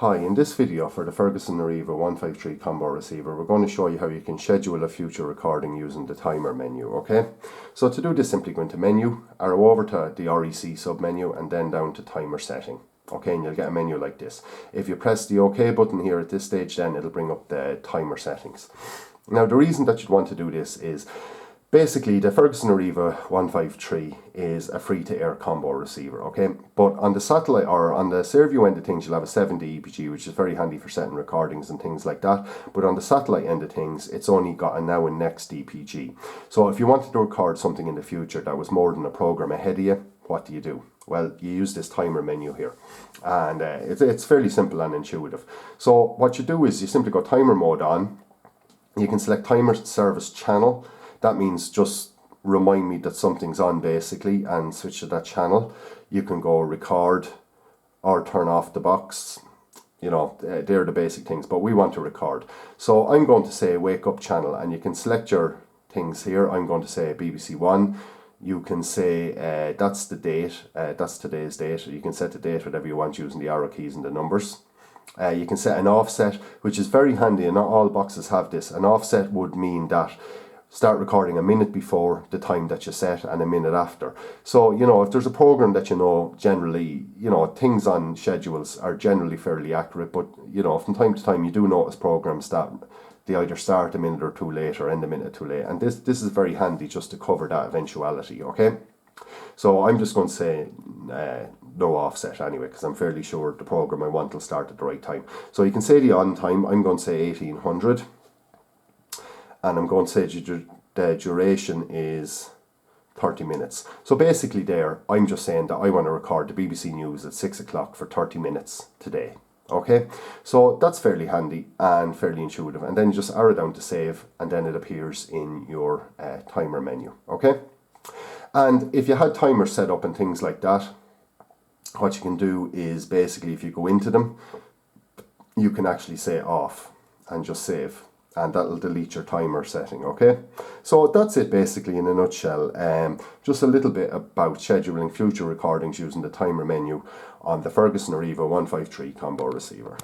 Hi, in this video for the Ferguson Ariva 153 combo receiver, we're going to show you how you can schedule a future recording using the timer menu, okay? So to do this, simply go into menu, arrow over to the REC submenu and then down to timer setting. Okay, and you'll get a menu like this. If you press the OK button here at this stage, then it'll bring up the timer settings. Now the reason that you'd want to do this is basically the Ferguson Ariva 153 is a free-to-air combo receiver, okay? But on the satellite or on the Servview end of things, you'll have a 7D EPG, which is very handy for setting recordings and things like that. But on the satellite end of things, it's only got a now and next EPG. So if you wanted to record something in the future that was more than a program ahead of you, what do? Well, you use this timer menu here, and it's fairly simple and intuitive. So what you do is you simply go timer mode on. You can select timer service channel. That means just remind me that something's on basically, and switch to that channel. You can go record or turn off the box. You know, they're the basic things, but we want to record. So I'm going to say wake up channel, and you can select your things here. I'm going to say BBC One. You can say that's the date, that's today's date. You can set the date whatever you want using the arrow keys and the numbers. You can set an offset, which is very handy, and not all boxes have this. An offset would mean that start recording a minute before the time that you set and a minute after. So, you know, if there's a program that you know, generally, you know, things on schedules are generally fairly accurate, but, you know, from time to time you do notice programs that they either start a minute or two late or end a minute too late. And this is very handy just to cover that eventuality, okay? So I'm just going to say no offset anyway, because I'm fairly sure the program I want will start at the right time. So you can say the on time. I'm going to say 1800. And I'm going to say the duration is 30 minutes. So basically there, I'm just saying that I want to record the BBC News at 6 o'clock for 30 minutes today. Okay, so that's fairly handy and fairly intuitive. And then you just arrow down to save, and then it appears in your timer menu. Okay, and if you had timers set up and things like that, what you can do is basically if you go into them, you can actually say off and just save, and that'll delete your timer setting, okay? So that's it basically in a nutshell. Just a little bit about scheduling future recordings using the timer menu on the Ferguson Ariva 153 combo receiver.